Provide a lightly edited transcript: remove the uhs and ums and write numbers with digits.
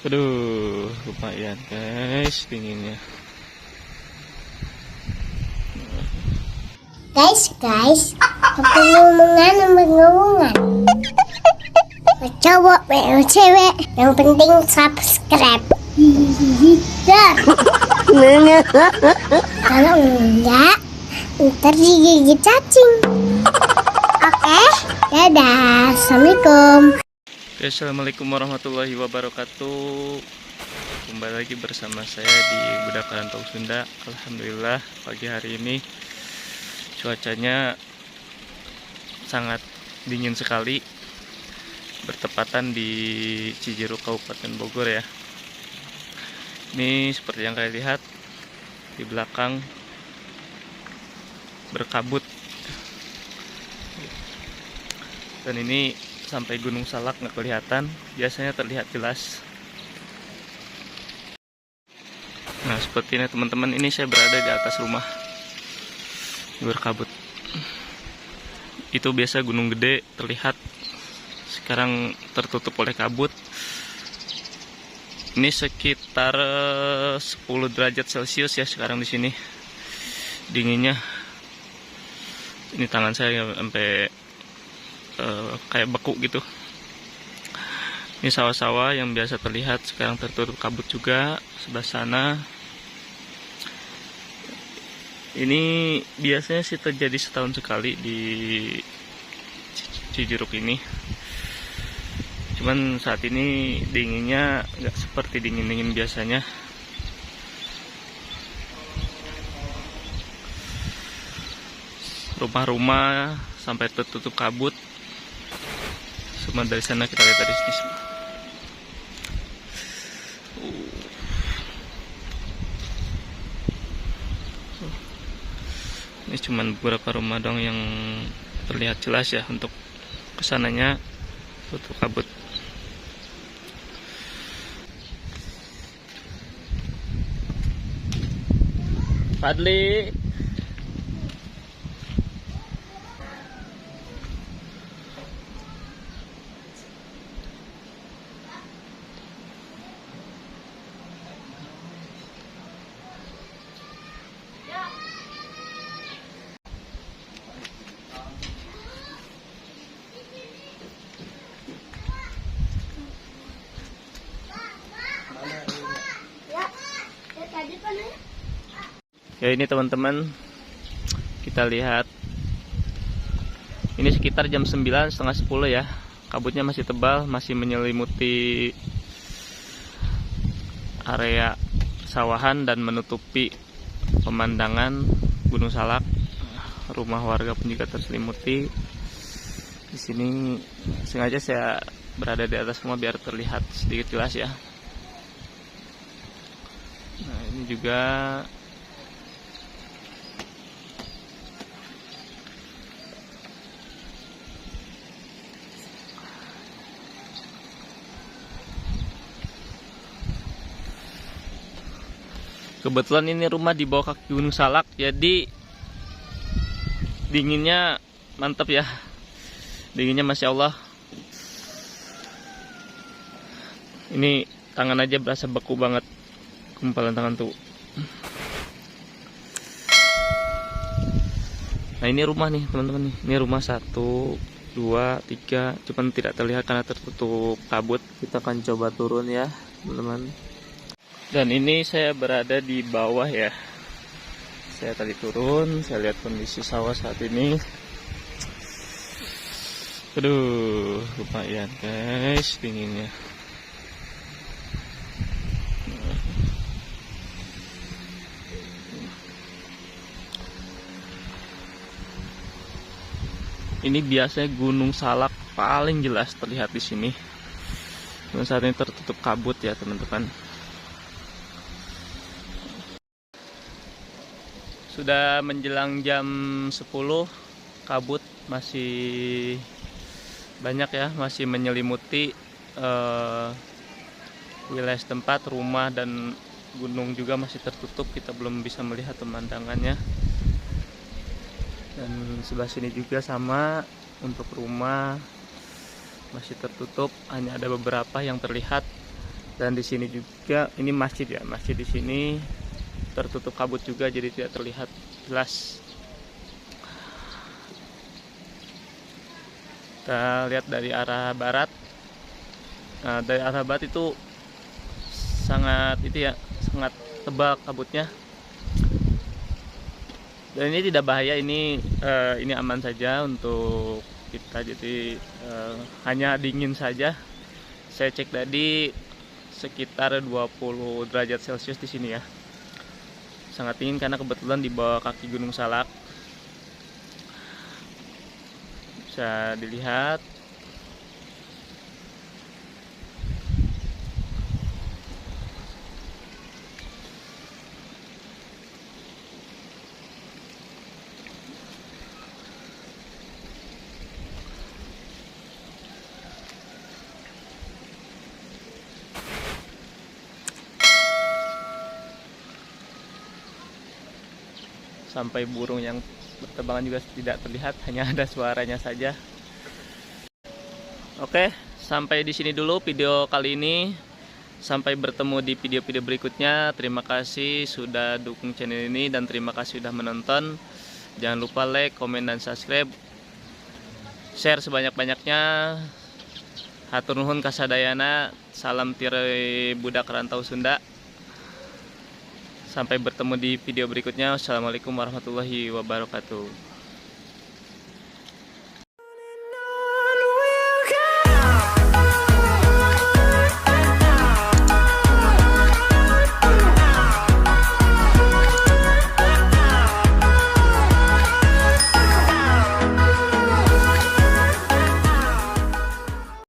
Aduh, lumayan guys dinginnya. Guys, ngomong-ngomongan. Cowok, cewek, yang penting subscribe. Dar. Kalau enggak, ntar digigit cacing. Oke, dadah, assalamualaikum. Oke, assalamualaikum warahmatullahi wabarakatuh. Kembali lagi bersama saya di Budak Rantau Sunda. Alhamdulillah pagi hari ini cuacanya sangat dingin sekali, bertepatan di Cijeruk Kabupaten Bogor ya. Ini seperti yang kalian lihat di belakang berkabut, dan ini sampai Gunung Salak nggak kelihatan, biasanya terlihat jelas. Nah seperti ini teman-teman, ini saya berada di atas rumah berkabut. Itu biasa gunung gede terlihat, sekarang tertutup oleh kabut. Ini sekitar 10 derajat Celcius ya sekarang di sini dinginnya. Ini tangan saya sampai kayak beku gitu. Ini sawah-sawah yang biasa terlihat sekarang tertutup kabut juga. Sebelah sana ini biasanya sih terjadi setahun sekali di Cijeruk ini. Cuman saat ini dinginnya nggak seperti dingin-dingin biasanya. Rumah-rumah sampai tertutup kabut. Semua dari sana kita lihat dari sini semua. Ini cuma beberapa rumah dong yang terlihat jelas ya, untuk kesananya tutup kabut. Fadli, ya ini teman-teman, kita lihat ini sekitar jam 9, setengah 10 ya. Kabutnya masih tebal, masih menyelimuti area sawahan dan menutupi pemandangan Gunung Salak. Rumah warga pun juga terselimuti. Di sini sengaja saya berada di atas semua biar terlihat sedikit jelas ya. Nah ini juga kebetulan ini rumah di bawah kaki Gunung Salak, jadi dinginnya mantap ya. Dinginnya Masya Allah. Ini tangan aja berasa beku banget, gumpalan tangan tuh. Nah ini rumah nih teman-teman nih. Ini rumah 1, 2, 3, cuman tidak terlihat karena tertutup kabut. Kita akan coba turun ya teman-teman. Dan ini saya berada di bawah ya. Saya tadi turun, saya lihat kondisi sawah saat ini. Aduh, lumayan guys dinginnya. Ini biasanya Gunung Salak paling jelas terlihat di sini. Dan saat ini tertutup kabut ya teman-teman. Sudah menjelang jam 10, kabut masih banyak ya, masih menyelimuti wilayah setempat. Rumah dan gunung juga masih tertutup, kita belum bisa melihat pemandangannya. Dan sebelah sini juga sama, untuk rumah masih tertutup, hanya ada beberapa yang terlihat Dan di sini juga ini masjid ya, masjid di sini tertutup kabut juga jadi tidak terlihat jelas. Kita lihat dari arah barat. Nah, dari arah barat itu sangat sangat tebal kabutnya. Dan ini tidak bahaya, ini aman saja untuk kita, jadi hanya dingin saja. Saya cek tadi sekitar 20 derajat Celcius di sini ya. Sangat dingin karena kebetulan di bawah kaki Gunung Salak. Bisa dilihat. Sampai burung yang berterbangan juga tidak terlihat, hanya ada suaranya saja. Oke, sampai di sini dulu video kali ini. Sampai bertemu di video-video berikutnya. Terima kasih sudah dukung channel ini dan terima kasih sudah menonton. Jangan lupa like, komen, dan subscribe. Share sebanyak-banyaknya. Hatur nuhun kasadayana. Salam tirai budak rantau Sunda. Sampai bertemu di video berikutnya. Wassalamualaikum warahmatullahi wabarakatuh.